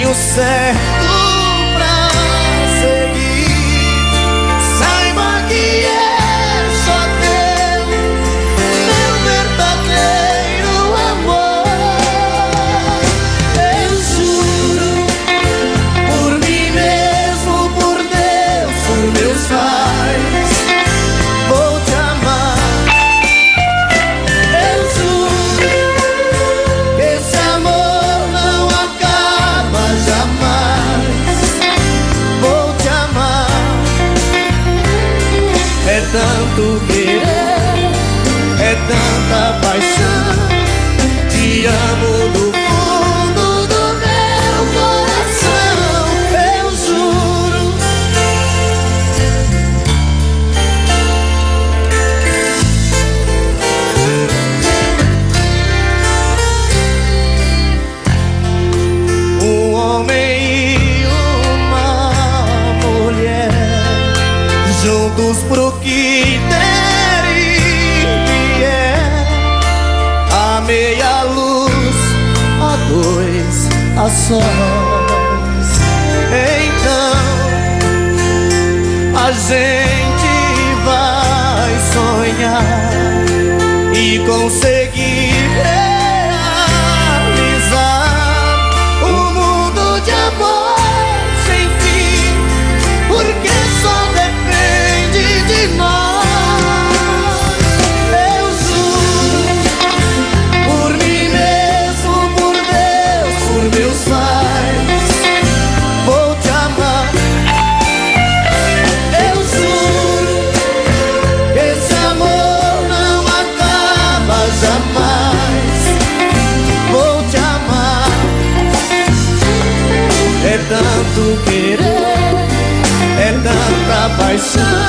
caminho certo pra seguir. Saiba que é só teu, meu verdadeiro amor. Eu juro, por mim mesmo, por Deus, por meus pais, vou te amar. Eu juro que esse amor não acaba jamais. Vou te amar. É tanto querer, é tanta paixão. Te amo do fundo do meu coração. Eu juro. Um homem e uma mulher, juntos pro que der e vier, a meia luz, a dois, a sós. Então a gente vai sonhar e conseguir realizar um mundo de amor sem fim, porque só depende de nós. Eu juro, por mim mesmo, por Deus, por meus pais, vou te amar. Eu juro que esse amor não acaba jamais. Vou te amar. É tanto querer, é tanta paixão.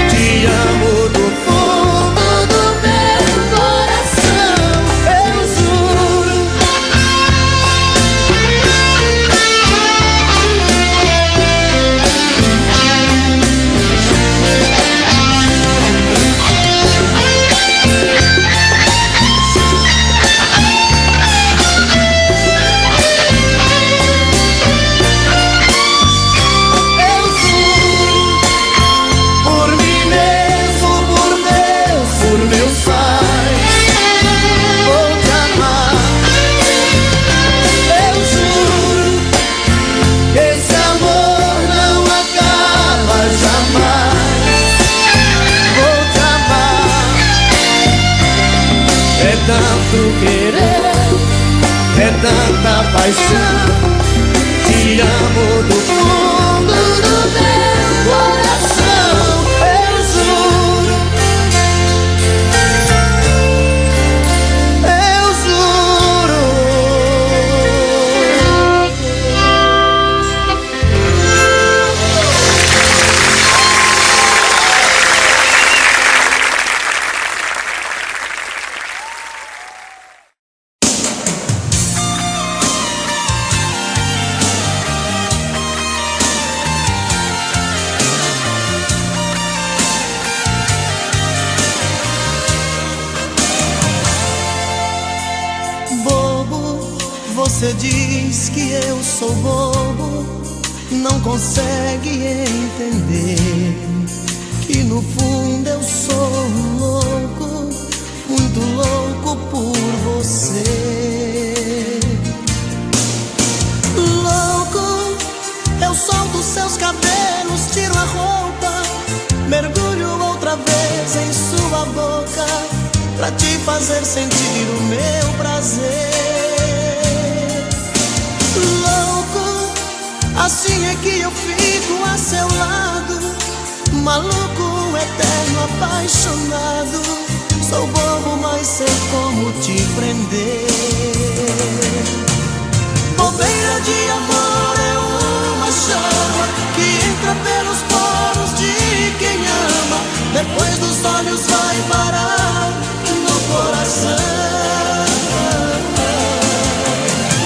Te amo do fundo do meu coração. Eu juro. Eu juro, por mim mesmo, por Deus, por meus pais, vou te amar. Eu juro que esse amor não acaba jamais. Vou te amar. É tanto querer, é tanta paixão. Te amo do fundo do meu coração. Eu juro. Eu juro. Bobo, você diz que eu sou bobo, não consegue entender que no fundo eu sou louco, muito louco por você. Louco, eu solto seus cabelos, tiro a roupa, mergulho outra vez em sua boca, pra te fazer sentir o meu prazer. Louco, assim é que eu fico a seu lado, maluco, eterno, apaixonado. Sou bobo, mas sei como te prender. Bobeira de amor é uma chama que entra pelos poros de quem ama, depois dos olhos vai parar no coração.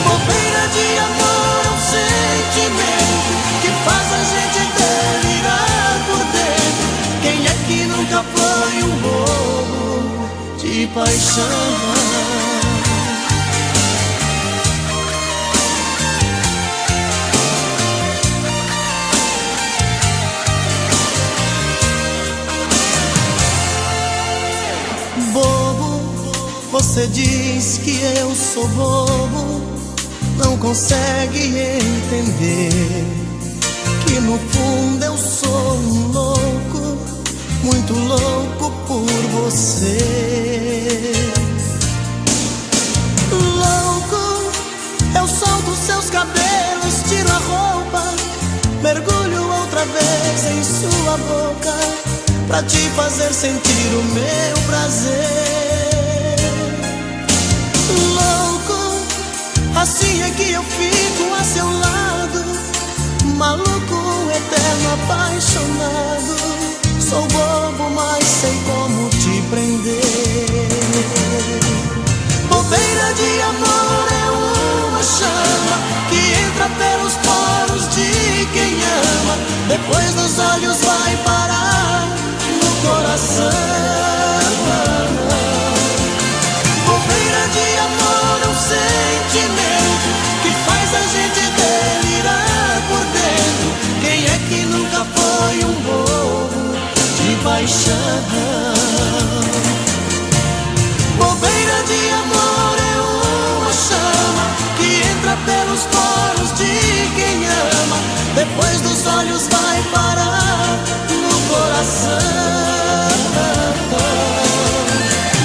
Bobeira de amor é um sentimento que faz a gente delirar por dentro. Quem é que nunca foi um bobo de paixão? Você diz que eu sou bobo, não consegue entender que no fundo eu sou um louco, muito louco por você. Louco, eu solto seus cabelos, tiro a roupa, mergulho outra vez em sua boca, pra te fazer sentir o meu prazer. Louco, assim é que eu fico a seu lado, maluco, eterno, apaixonado. Sou bobo, mas sei como te prender. Bobeira de amor é uma chama que entra pelos poros de quem ama, depois dos olhos vai parar no coração. Bobeira de amor é um sentimento que faz a gente delirar por dentro. Quem é que nunca foi um bobo de paixão? Bobeira de amor é uma chama que entra pelos poros de quem ama, depois dos olhos vai parar no coração.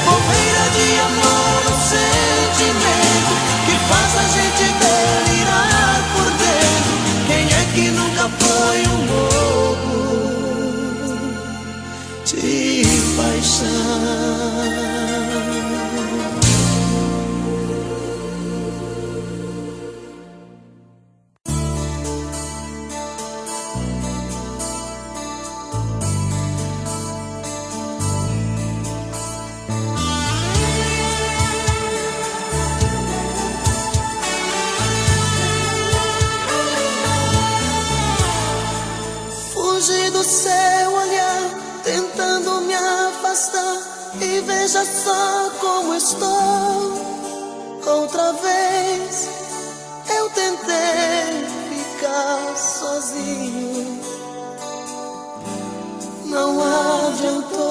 Bobeira de amor é um sentimento que faz a gente delirar por dentro. Quem é que nunca foi um bobo de paixão? Fugi do seu olhar, tentando me afastar, e veja só como estou. Outra vez eu tentei ficar sozinho, não adiantou.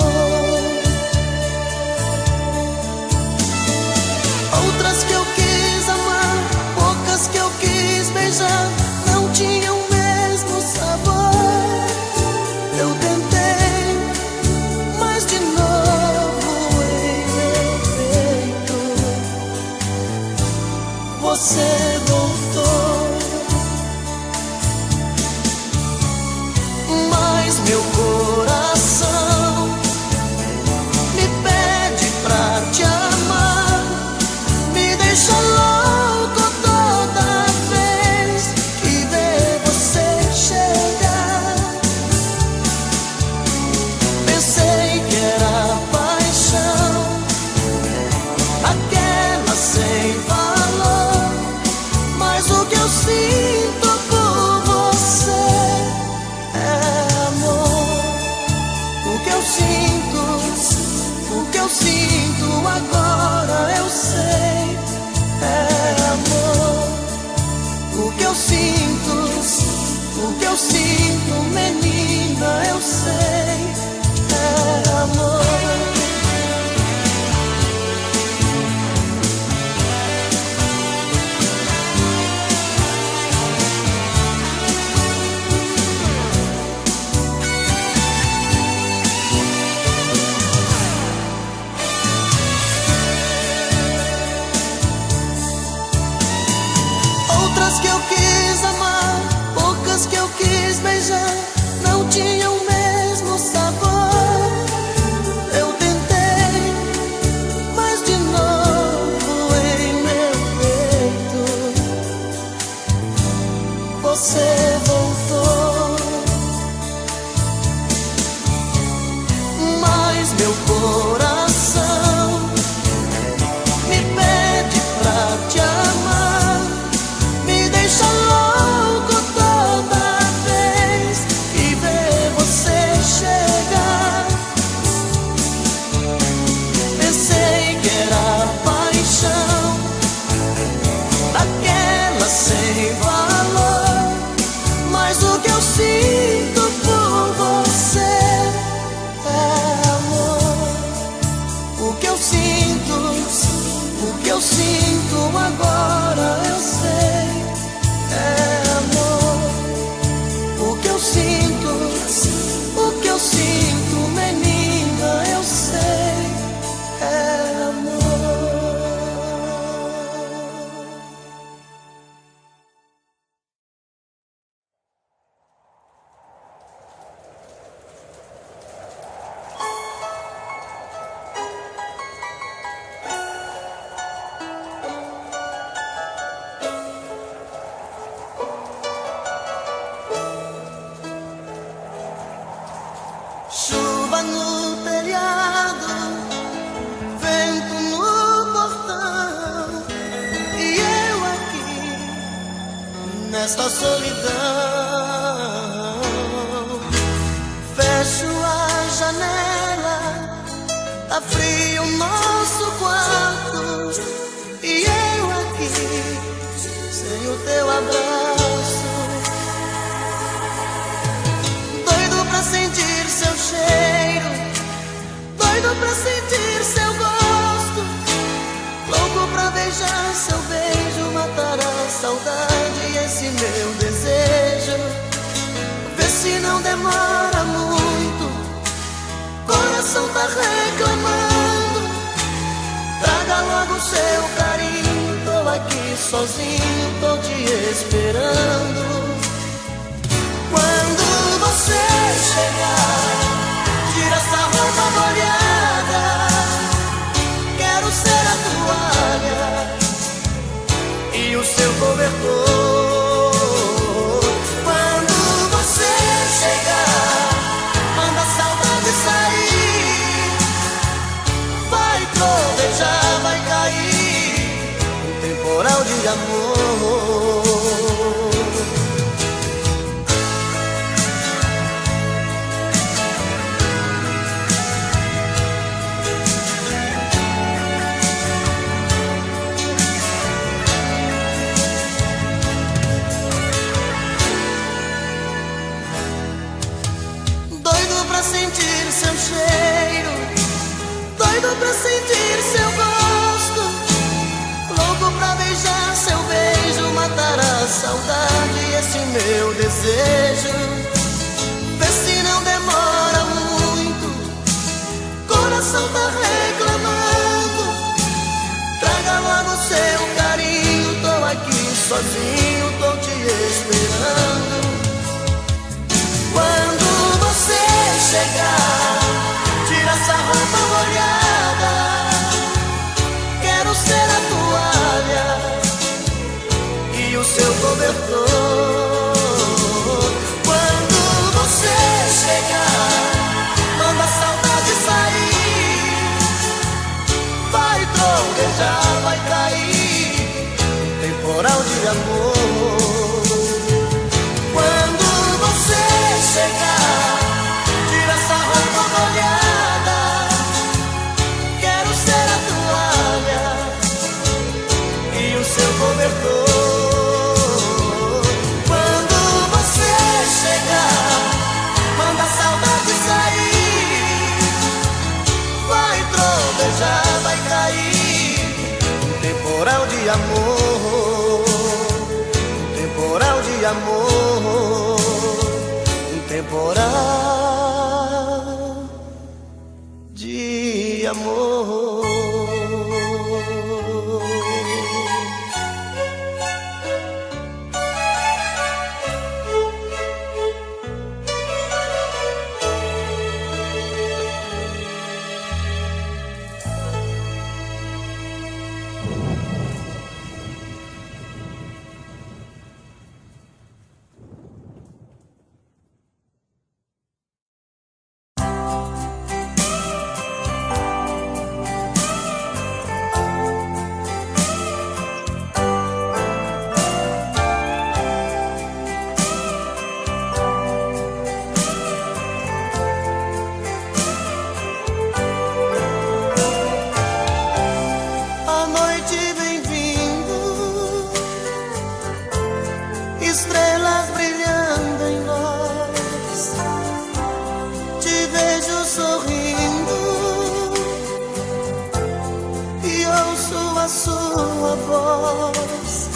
Outras que eu quis amar, bocas que eu quis beijar, não tinham o mesmo sabor. Eu tentei, mas de novo em meu peito você voltou. Mas meu coração me pede pra te amar, me deixa louco toda vez que vê você chegar. Pensei que era paixão, aquela sem valor, eu sinto agora eu sei, é amor. O que eu sinto, o que eu sinto, menina, eu sei, é amor. Chuva no telhado, vento no portão, e eu aqui nesta solidão. Fecho a janela, tá frio o nosso quarto, e eu aqui sem o teu abraço. Doido pra sentir seu cheiro, doido pra sentir seu gosto, louco pra beijar seu beijo, matar a saudade e esse meu desejo. Vê se não demora muito, coração tá reclamando. Traga logo seu carinho, tô aqui sozinho, tô te esperando. Quando você chegar, tira essa roupa molhada, quero ser a toalha e o seu cobertor. Quando você chegar, manda a saudade sair, vai trovejar, vai cair um temporal de amor. Sentir seu cheiro, doido pra sentir seu gosto, louco pra beijar seu beijo, matar a saudade e esse meu desejo. Vê se não demora muito, coração tá reclamando. Traga logo seu carinho, tô aqui sozinho, tô te esperando. Quando você chegar, tira essa roupa molhada, quero ser a toalha e o seu cobertor. Quando você chegar, manda a saudade sair, vai trovejar, vai cair um temporal de amor. Quando você chegar, tira essa roupa molhada, quero ser a toalha e o seu cobertor. Quando você chegar, manda a saudade sair, vai trovejar, vai cair um temporal de amor, um temporal de amor, um temporal de amor. sua voz,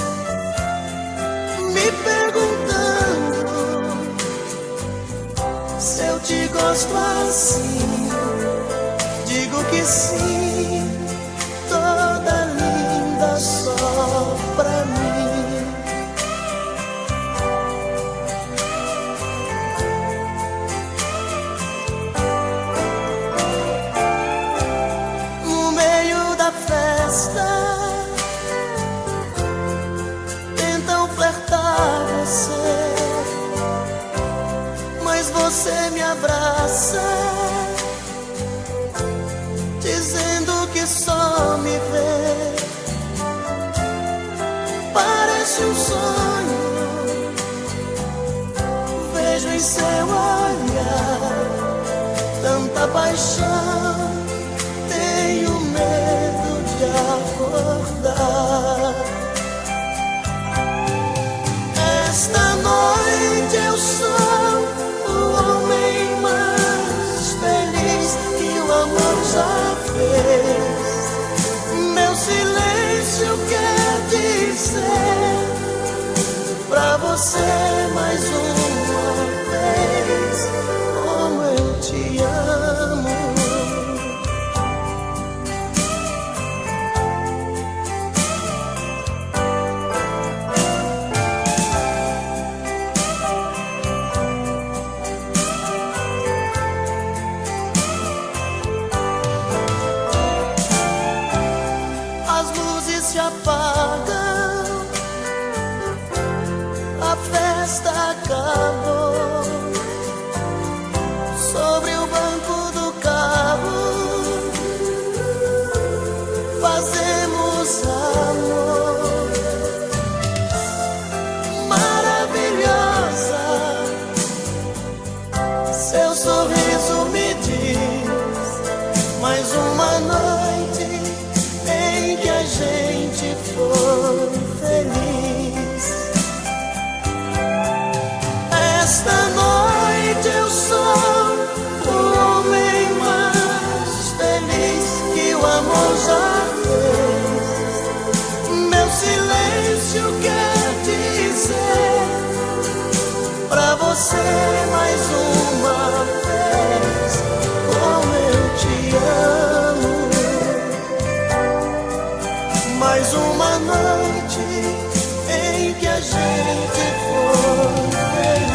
me perguntando se eu te gosto assim. Digo que sim, toda linda só pra mim. No meio da festa tentam flertar você, mas você me abraça, dizendo que só me vê. Parece um sonho, vejo em seu olhar tanta paixão, tenho medo de acordar. Esta noite eu sou o homem mais feliz que o amor já fez. Meu silêncio quer dizer pra você mais uma vez como eu te amo. Se apagam, a festa acabou. Sobre o banco do carro fazemos amor. Maravilhosa, seu sorriso me diz mais uma noite em que a gente foi feliz. Esta noite eu sou o homem mais feliz que o amor já fez. Meu silêncio quer dizer pra você mais uma vez como eu te amo. Mais uma noite em que a gente foi feliz.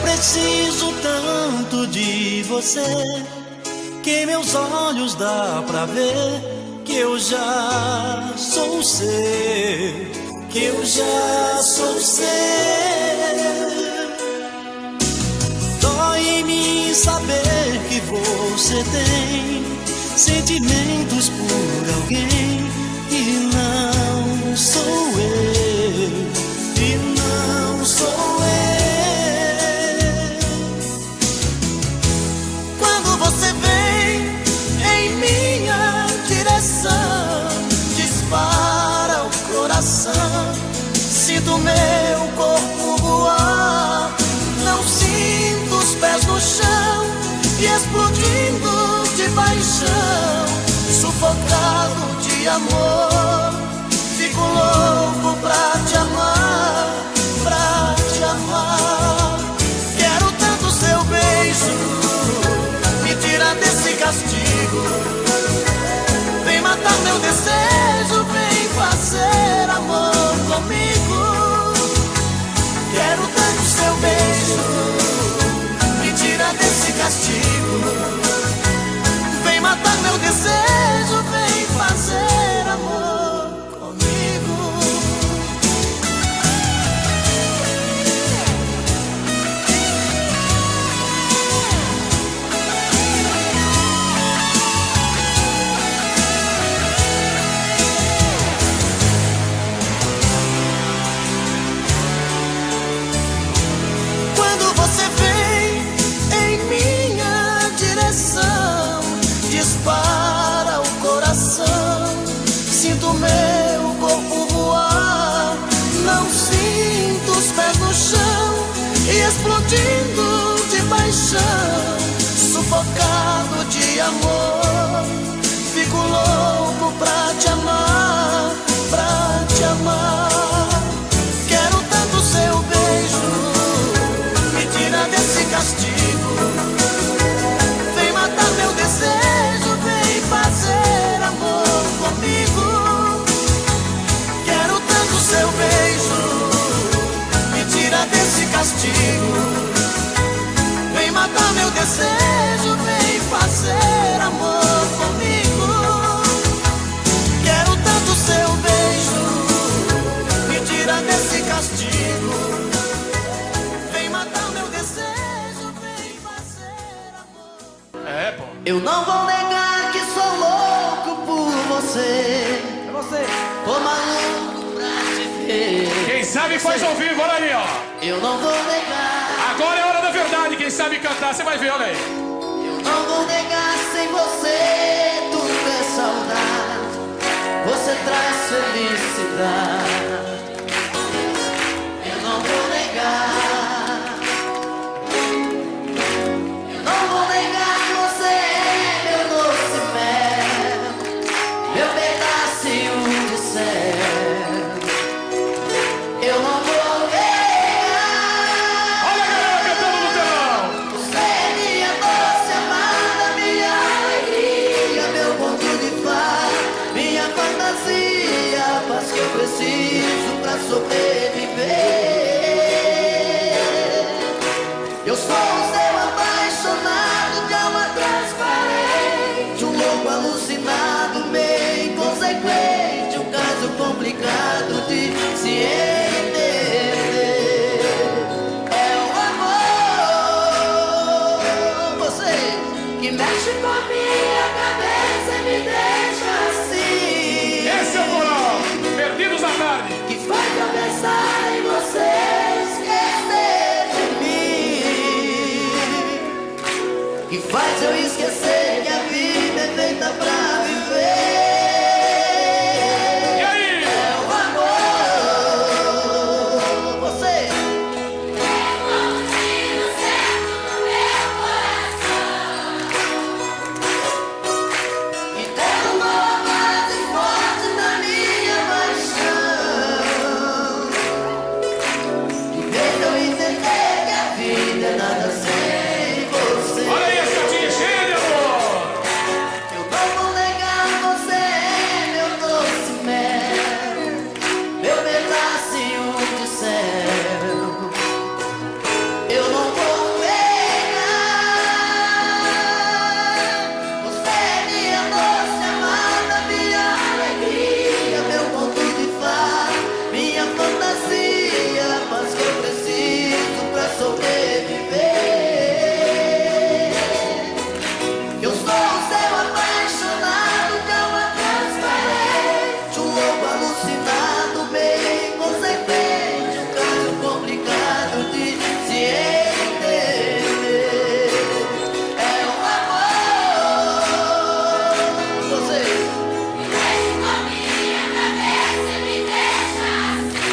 Preciso tanto de você que meus olhos dá pra ver que eu já sou seu, que eu já sou seu. Dói em mim saber que você tem sentimentos por alguém e não sou eu, e não sou eu. Você vem em minha direção, dispara o coração, sinto meu corpo voar, não sinto os pés no chão e explodindo de paixão, sufocado de amor, fico louco pra te amar, pra te amar. Quero tanto seu beijo, tira desse castigo, vem matar meu desejo, vem fazer amor comigo. Quero tanto seu beijo, me tira desse castigo, vem matar meu desejo, vem fazer amor comigo. no chão e explodindo de paixão, sufocado de amor. Fico louco pra te amar, pra te amar. Quero tanto seu beijo, me tira desse castigo. Vem matar meu desejo, vem fazer amor comigo. Quero tanto seu beijo, me tira desse castigo. Vem matar meu desejo, vem fazer amor comigo. Quero tanto seu beijo, me tira desse castigo. Vem matar meu desejo, vem fazer amor. É, pô. Eu não vou negar que sou louco por você. É você. Tô maluco pra te ver. Quem sabe faz ao vivo, olha aí, ó. Eu não vou negar. Agora é a hora da verdade, quem sabe cantar, você vai ver, olha aí. Eu não vou negar, sem você tudo é saudade. Você traz felicidade. Eu não vou negar. Eu não vou negar que você é meu doce mel, meu pedacinho de céu. Eu não vou negar. Olha a galera cantando no telão. Você é minha doce amada, minha alegria, meu conto de fada, minha fantasia, a paz que eu preciso pra sobreviver. Eu sou o seu apaixonado de alma transparente, um louco alucinado, meio inconsequente, um caso complicado de se entender. É o amor, você que mexe com a minha cabeça e me deixa assim. Esse é o coral, Perdidos na Tarde. Que faz eu pensar em você, esquecer de mim. Que faz eu esquecer que a vida é feita pra viver. E aí? É o amor, você. E derrubou mais e forte na minha paixão. E fez eu entender que a vida é nada sem você. Olha aí, essa catinha cheia de amor. Eu não vou negar, você é meu doce mel, meu pedacinho de céu. Eu não vou negar. Você é minha doce amada, minha alegria, meu conto de fada, minha fantasia, a paz que eu preciso pra sobreviver. Eu sou o seu apaixonado de alma transparente, um louco alucinado, meio inconsequente, um caso complicado de se entender. É o amor, você mexe com a minha cabeça e me deixa assim.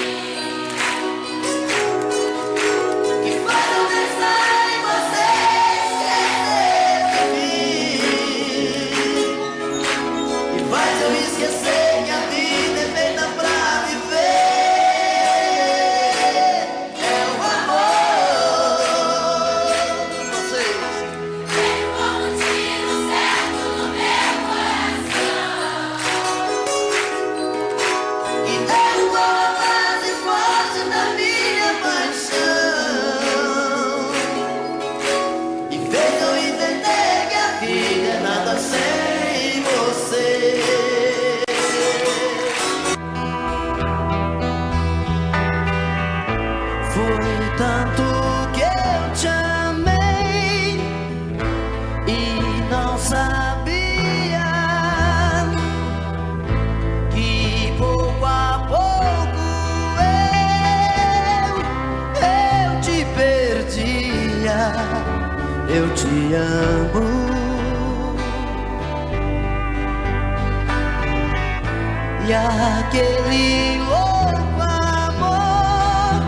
Que faz eu pensar em você, esquecer de mim. Que faz eu esquecer que a vida é feita pra viver. É o amor, você. Tem como tiro certo no meu coração. E derrubou a base forte da minha paixão. E fez eu entender que a vida é nada sem você. Foi tanto que eu te amei e não sabia que pouco a pouco eu te perdia. Eu te amo. E aquele louco amor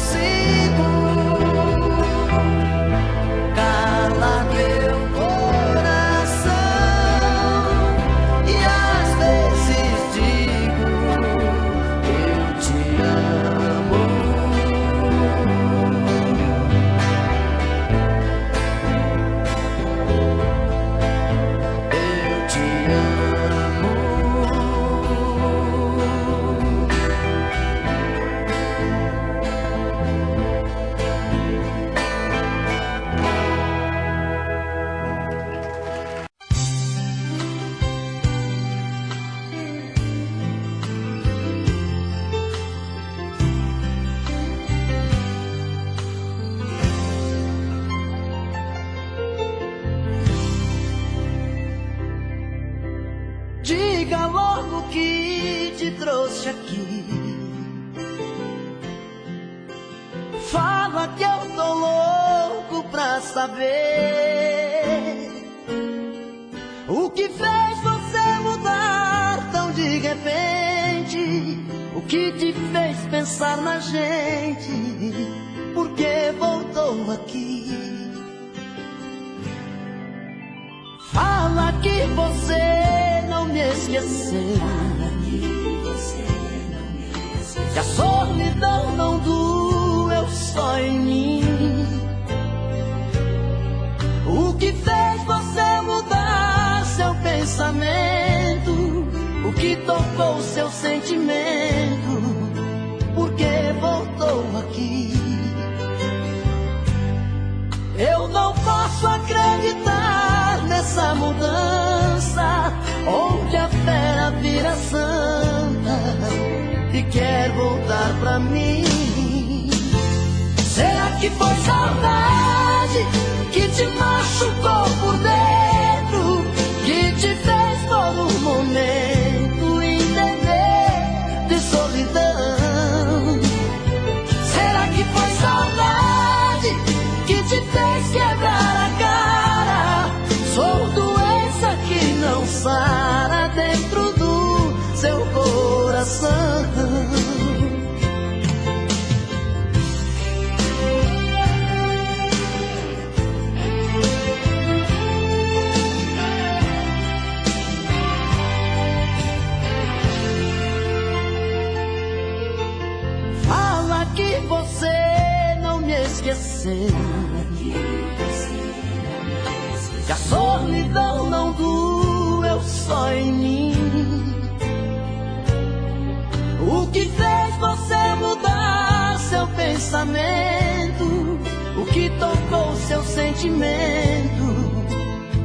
consigo calar meu coração e às vezes digo eu te amo. Eu te amo. Diga logo que te trouxe aqui. Fala que eu tô louco pra saber o que fez você mudar tão de repente. O que te fez pensar na gente? Por que voltou aqui? Fala que você não me esqueceu, que a solidão não doeu só em mim. O que fez você mudar seu pensamento? O que tocou seu sentimento? Por que voltou aqui? Eu não posso acreditar nessa mudança, onde a fera vira santa e quer voltar pra mim. Será que foi saudade que te machucou por dentro, que te fez por um momento entender de solidão? Será que foi saudade que te fez quebrar a cara? Sou doença que não sara dentro do seu coração. Fala que você não me esqueceu, que a solidão não doeu só em mim. O que fez você mudar seu pensamento? O que tocou seu sentimento?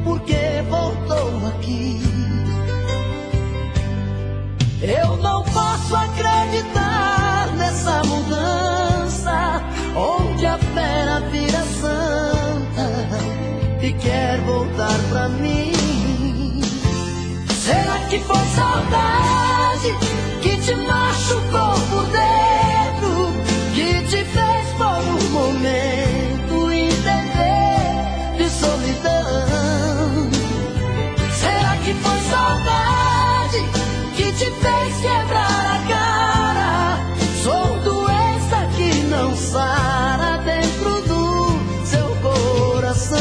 Por que voltou aqui? Eu não posso acreditar nessa mudança, onde a fera vira santa e quer voltar pra mim. Será que foi saudade que te machucou por dentro, que te fez por um momento entender de solidão? Será que foi saudade que te fez quebrar a cara? Sou doença que não sara dentro do seu coração.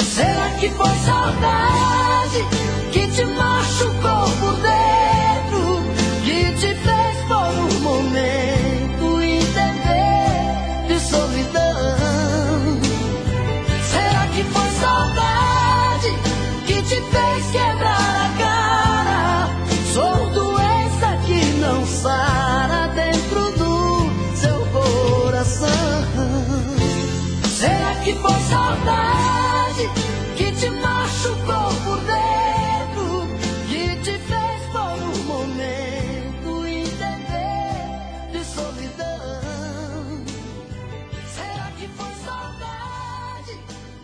Será que foi saudade que te machucou por dentro, que te fez por um momento entender de solidão? Será que foi saudade que te fez quebrar a cara? Sou doença que não sara dentro do seu coração. Será que foi saudade que te machucou por dentro, que te fez por um momento entender de solidão? Será que foi saudade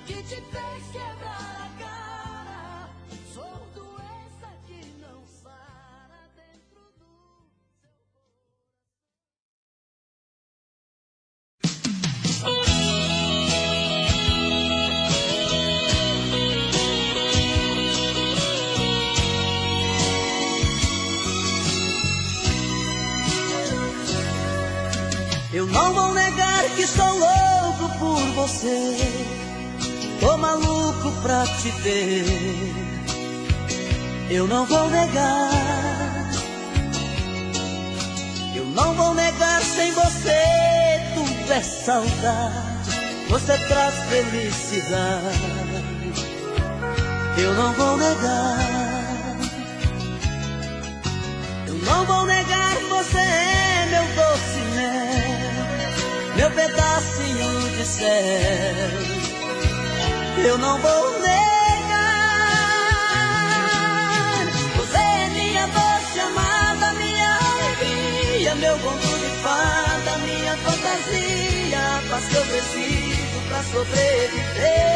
que te fez quebrar a cara? Sou doença que não sara dentro do seu coração. Eu não vou negar que sou louco por você, tô maluco pra te ver. Eu não vou negar, eu não vou negar, sem você tudo é saudade, você traz felicidade. Eu não vou negar, eu não vou negar, você é meu doce mel, meu pedacinho de céu. Eu não vou negar, você é minha doce amada, minha alegria, meu conto de fada, minha fantasia, a paz que eu preciso pra sobreviver.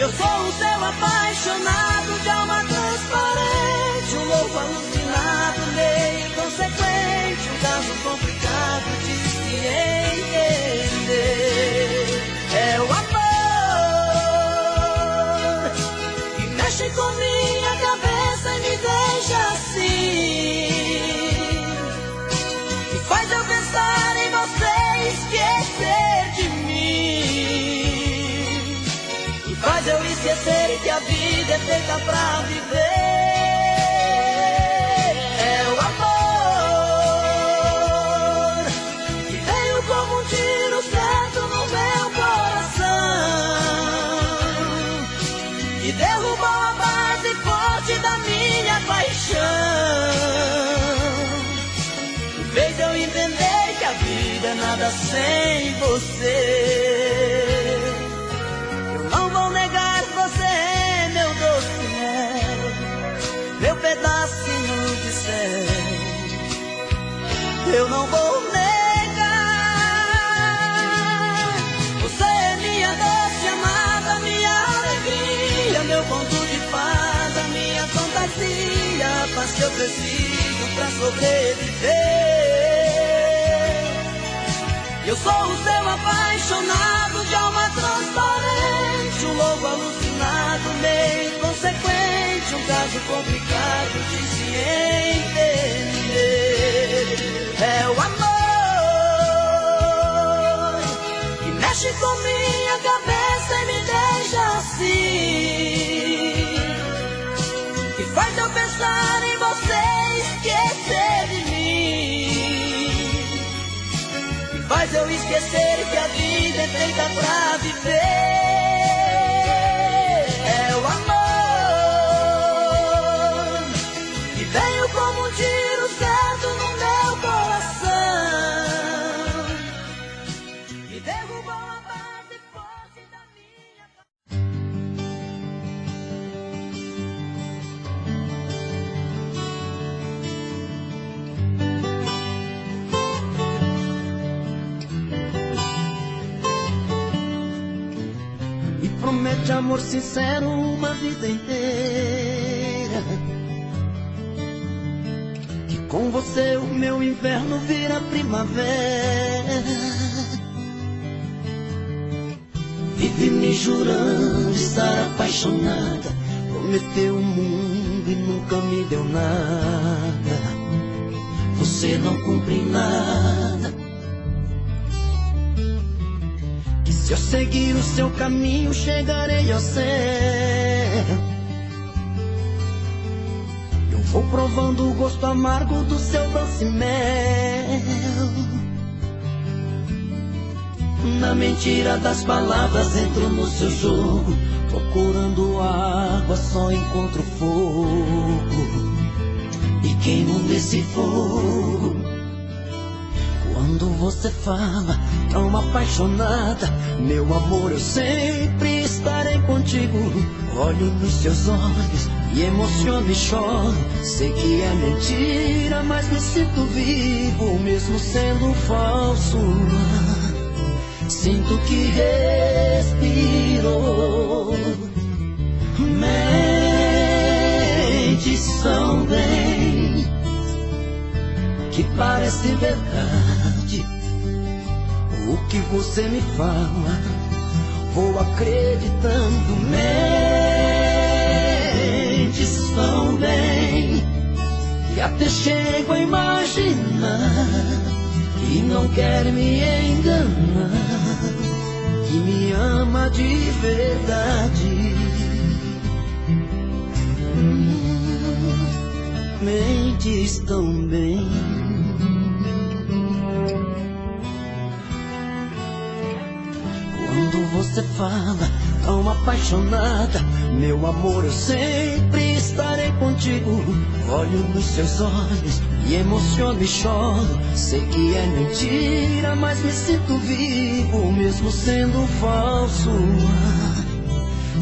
Eu sou um céu apaixonado, de alma transparente, um louco alucinado, meio inconsequente, um caso complicado de se entender. É o amor que mexe com minha cabeça e me deixa assim, que faz eu pensar em você e esquecer de mim, que faz eu esquecer que a vida é feita pra viver. É o amor que veio como um tiro certo no meu coração, que derrubou a base forte da minha paixão, que fez eu entender que a vida é nada sem você. Eu não vou negar, você é meu doce mel, meu pedacinho de céu. Eu não vou negar, você é minha doce amada, minha alegria, meu conto de fada, minha fantasia, a paz que eu preciso pra sobreviver. Eu sou o seu apaixonado, de alma transparente, um louco alucinado, meio inconsequente, um caso complicado de se entender. É o amor que mexe com minha cabeça e me deixa assim, que faz eu pensar em você e esquecer de mim, que faz eu esquecer que a vida é feita pra viver. É o amor que veio como um tiro certo no meu coração, que derrubou a base forte da minha. E promete amor sincero uma vida inteira, que com você o meu inverno vira primavera. Vive me jurando estar apaixonada, prometeu o mundo e nunca me deu nada. Você não cumpre nada, que se eu seguir o seu caminho chegarei ao céu. Eu vou provando o gosto amargo do seu doce mel. Na mentira das palavras entro no seu jogo, procurando água só encontro fogo, e queimo nesse fogo. Quando você fala tão apaixonada, meu amor, eu sempre estarei contigo. Olho nos seus olhos e emociono e choro. Sei que é mentira, mas me sinto vivo, mesmo sendo falso. Sinto que respiro. Mentes são bem, que parece verdade. O que você me fala, vou acreditando. Mentes são bem, E até chego a imaginar que não quer me enganar, que me ama de verdade. Mentes tão bem. Quando você fala tão apaixonada, meu amor, eu sempre estarei contigo. Olho nos seus olhos e emociono e choro. Sei que é mentira, mas me sinto vivo, mesmo sendo falso.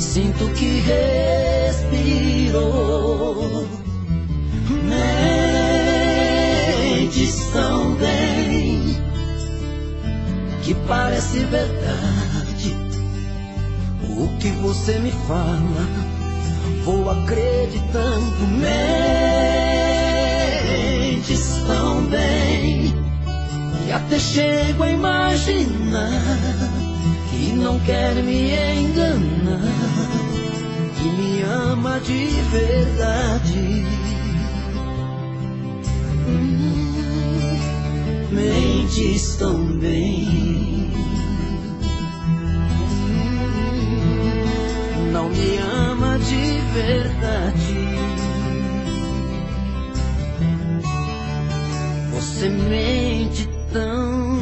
Sinto que respiro. Mentes tão bem que parece verdade. O que você me fala, vou acreditando. Mentes tão bem que até chego a imaginar que não quer me enganar, que me ama de verdade. Mentes tão bem. Não me ama de verdade. Você mente tão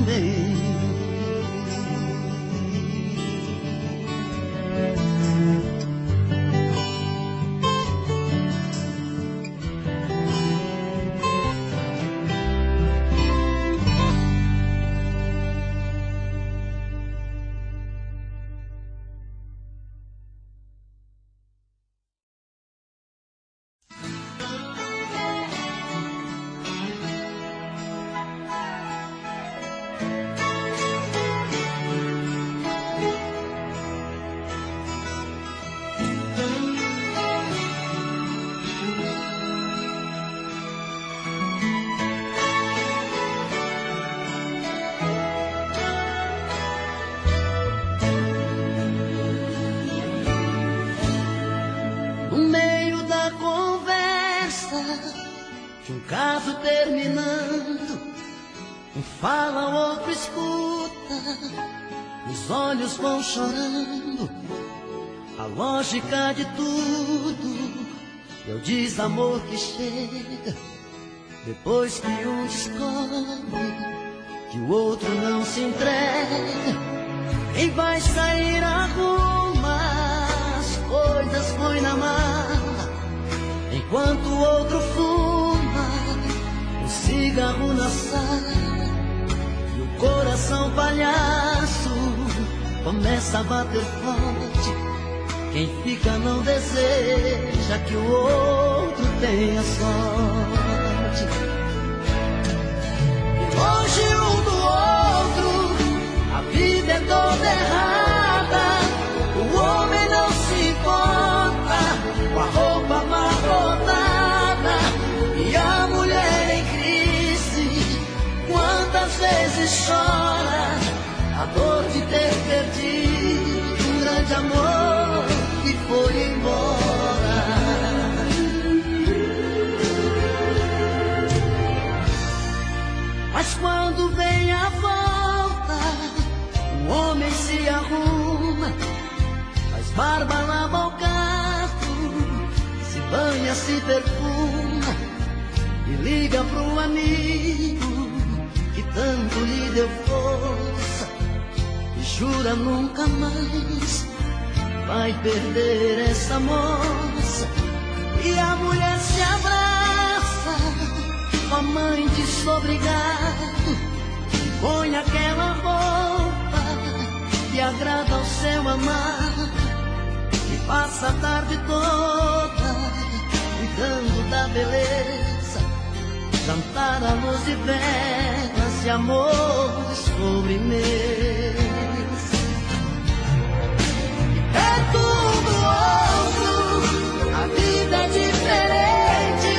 bem. Caso terminando, um fala, o outro escuta, os olhos vão chorando. A lógica de tudo é o desamor que chega depois que um descobre que o outro não se entrega. Quem vai sair arruma as coisas, põe na mala, enquanto o outro fuma cigarro na sala. E o coração palhaço começa a bater forte. Quem fica não deseja que o outro tenha sorte. E longe um do outro, a vida é toda errada. O homem não se importa com a roupa amarrotada e a mulher em crise. Quantas vezes chora a dor de ter perdido um grande amor que foi embora. Mas quando vem a volta, o homem se arruma, faz barba, lava o carro, se banha, se perfuma e liga pro amigo que tanto lhe deu força e jura nunca mais vai perder essa moça. E a mulher se abraça com a mãe desobrigado, põe aquela roupa que agrada ao seu amado e passa a tarde toda cuidando da beleza, jantar à luz de velas e amor de sobremesa. É tudo outro, a vida é diferente,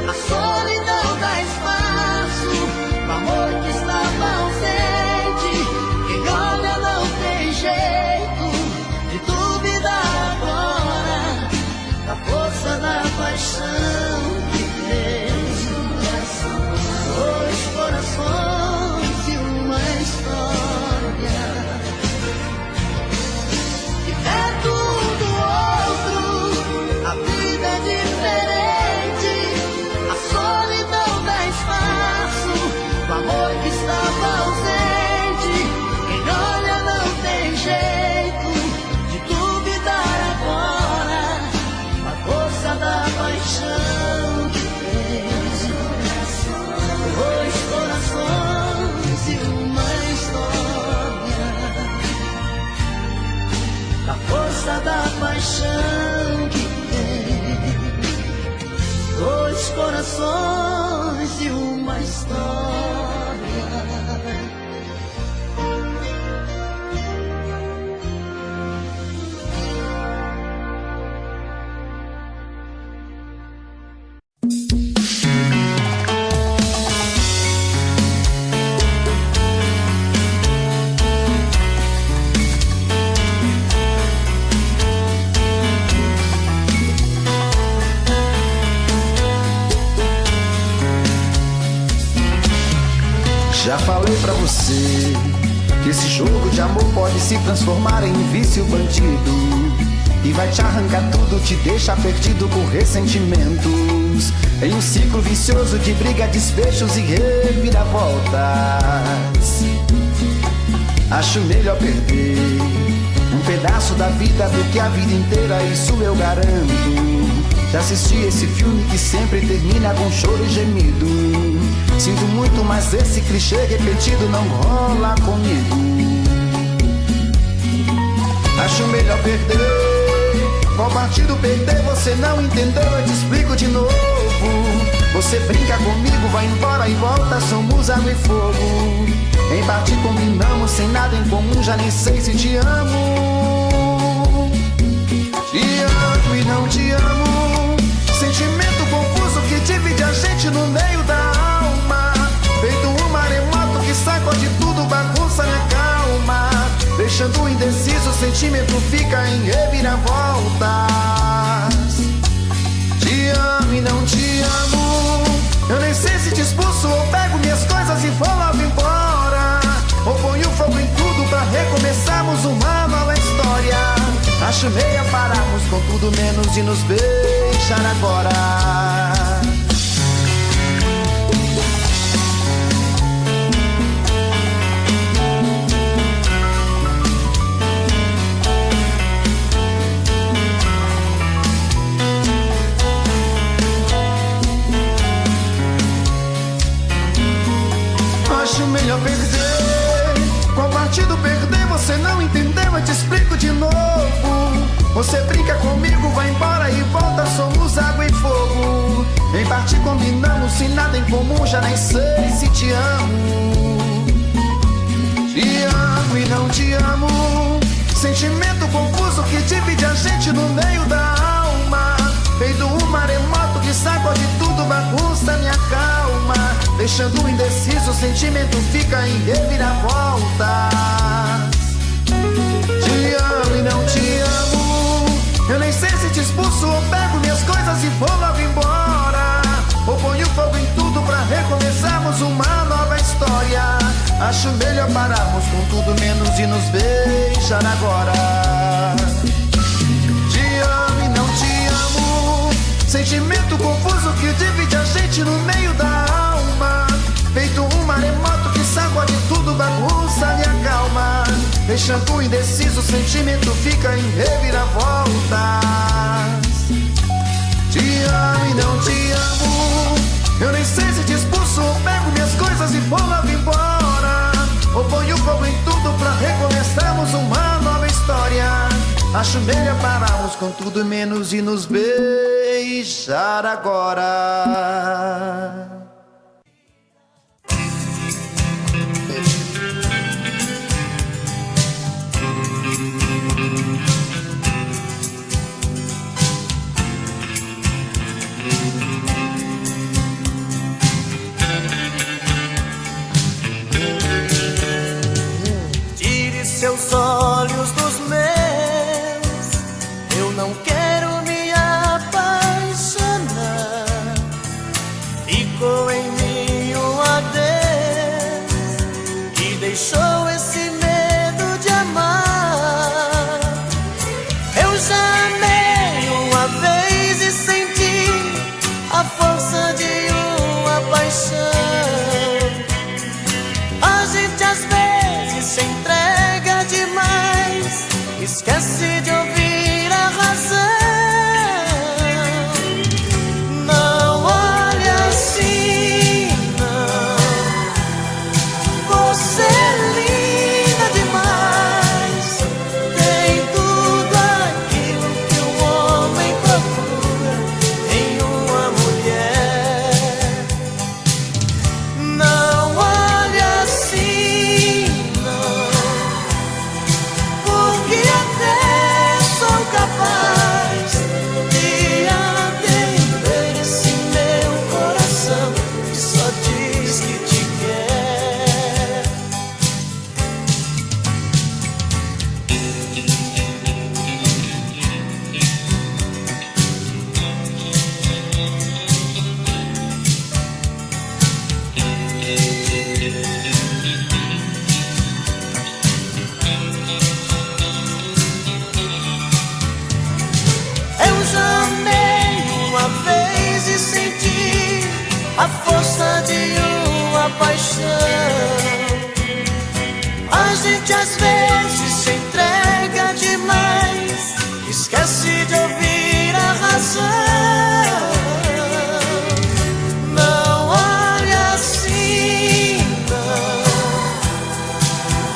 a solidão dá espaço pro amor que estava ausente. Quem olha não tem jeito de duvidar agora da força da paixão que Já falei pra você que esse jogo de amor pode se transformar em um vício bandido, e vai te arrancar tudo, te deixa perdido com ressentimentos, em um ciclo vicioso de briga, desfechos e reviravoltas. Acho melhor perder um pedaço da vida do que a vida inteira, isso eu garanto. Já assisti esse filme que sempre termina com choro e gemido. Sinto muito, mas esse clichê repetido não rola comigo. Acho melhor perder. Qual partido perder? Você não entendeu, eu te explico de novo. Você brinca comigo, vai embora e volta, somos água e fogo. Em parte combinamos, sem nada em comum, já nem sei se te amo. Te amo e não te amo. Sentimento confuso que divide a gente no meio da alma. Feito um maremoto que sacode tudo, bagunça minha calma. Deixando indeciso, o sentimento fica em reviravoltas. Te amo e não te amo. Eu nem sei se te expulso ou pego minhas coisas e vou logo embora, ou ponho fogo em tudo pra recomeçarmos uma nova história. Acho meia pararmos com tudo menos de nos beijar agora. Acho melhor perder. Qual partido perder? Você não entendeu, eu te explico de novo. Você brinca comigo, vai embora e volta, somos água e fogo. Em parte combinamos, sem nada em comum, já nem sei se te amo. Te amo e não te amo. Sentimento confuso que divide a gente no meio da alma. Feito um maremoto que sacode tudo, bagunça minha calma. Deixando indeciso, o sentimento fica em reviravoltas. Te amo e não te amo. Eu nem sei se te expulso ou pego minhas coisas e vou logo embora, ou ponho fogo em tudo pra recomeçarmos uma nova história. Acho melhor pararmos com tudo menos de nos beijar agora. Te amo e não te amo. Sentimento confuso que divide a gente no meio da alma. Feito um maremoto que sacode tudo, bagunça minha calma. Deixando indeciso, o sentimento fica em reviravoltas. Te amo e não te amo. Eu nem sei se te expulso ou pego minhas coisas e vou logo embora, ou ponho fogo em tudo pra recomeçarmos uma nova história. Acho melhor pararmos com tudo menos de nos beijar agora. Seus olhos dos meus, eu não quero me apaixonar. Fico de uma paixão. A gente às vezes se entrega demais, esquece de ouvir a razão. Não olhe assim, não.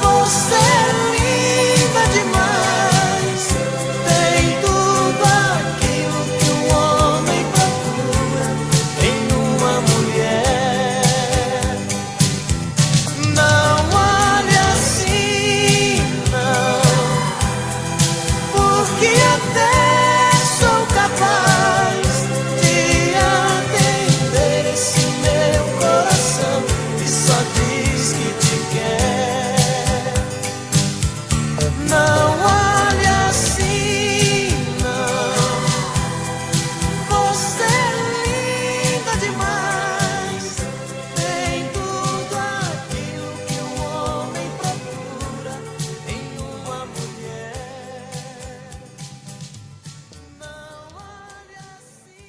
Você é linda demais, tem tudo aquilo que um homem procura em uma mulher. Não olhe assim, não, porque até sou capaz de atender esse meu coração que só diz que te quer. Não olhe assim, não. Você é linda demais, tem tudo aquilo que um homem procura em uma mulher. Não olhe assim,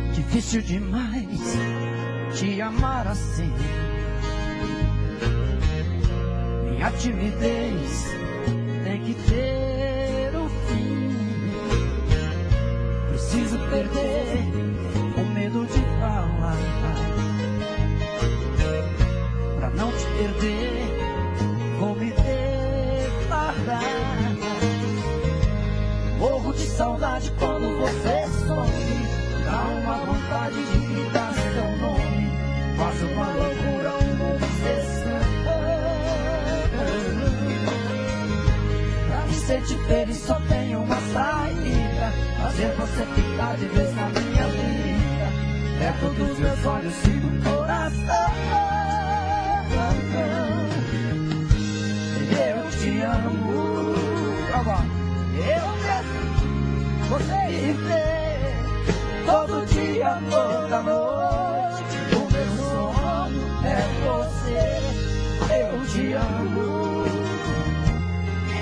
não. Difícil demais te amar assim. Minha timidez tem que ter um fim. Preciso perder o medo de falar, pra não te perder, vou me declarar. Morro de saudade quando você some, dá uma vontade de gritar seu nome, faz uma loucura, uma obsessão. Pra me sentir feliz só tem uma saída, fazer você ficar de vez na minha vida, perto dos meus olhos e do coração. Eu te amo, eu quero você viver todo dia, toda noite. O meu sonho é você. Eu te amo.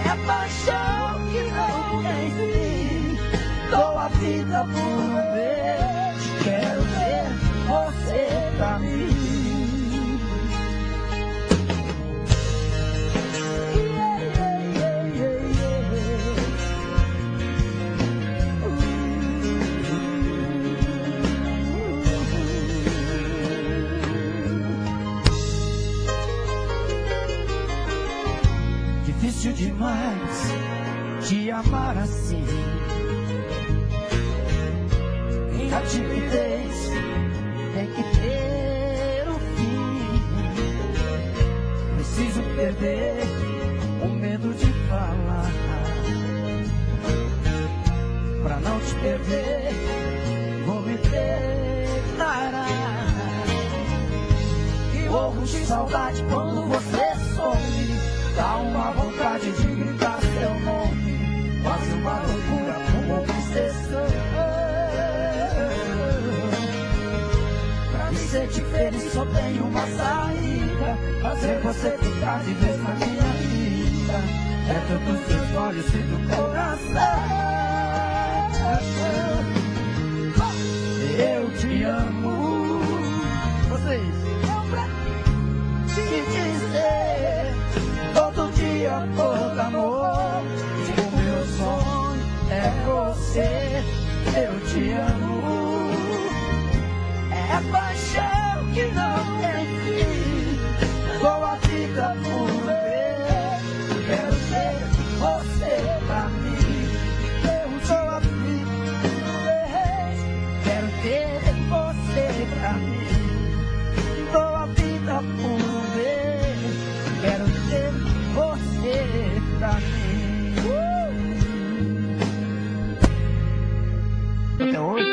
É paixão que não tem fim. Dou a vida por vez. Quero ver você pra mim. Difícil demais te amar assim. Minha timidez tem que ter um fim. Preciso perder o medo de falar, pra não te perder, vou me declarar. Morro de saudade quando você some, dá uma vontade de gritar seu nome, faz uma loucura, uma obsessão. Pra me sentir feliz só tem uma saída, fazer você ficar de vez na minha vida, perto dos seus olhos e do coração. Eu te amo. Vocês te dizer todo dia, toda noite, o meu sonho é você. Eu te amo. É paixão que não tem fim. Dou a vida por ver. Quero ter você pra mim. Eu dou a vida por ver. Quero ter você pra mim. Dou a vida por ver. Quero ter você pra mim. Até hoje.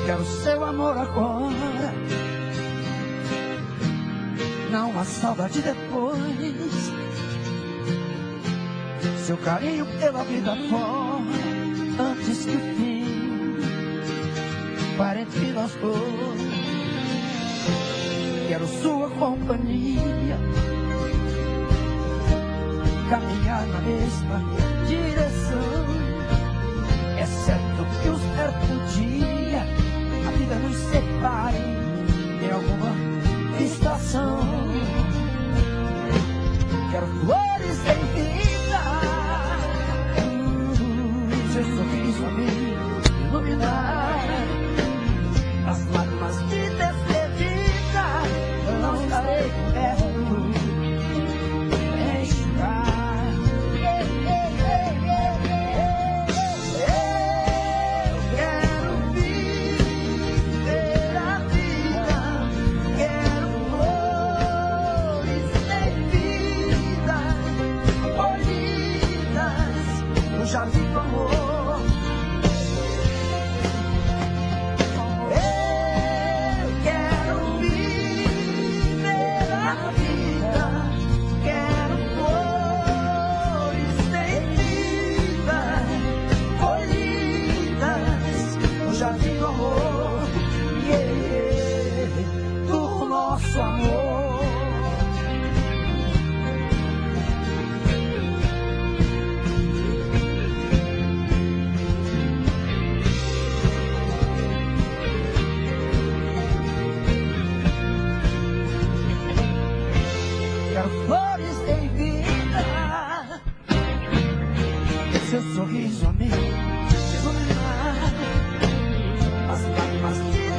Quero seu amor agora, não a saudade depois. seu carinho pela vida fora, antes que o fim pare entre nós dois. Quero sua companhia, caminhar na mesma direção. É certo que um certo dia a vida nos separe em alguma estação. Quero flores sem vida, seu sorriso a me iluminar. As lágrimas de despedida eu não estarei perto enxugar. Eu quero viver a vida, quero flores sem vida, colhidas no jardim do amor. Flores em vida, seu sorriso a me iluminar. As lágrimas de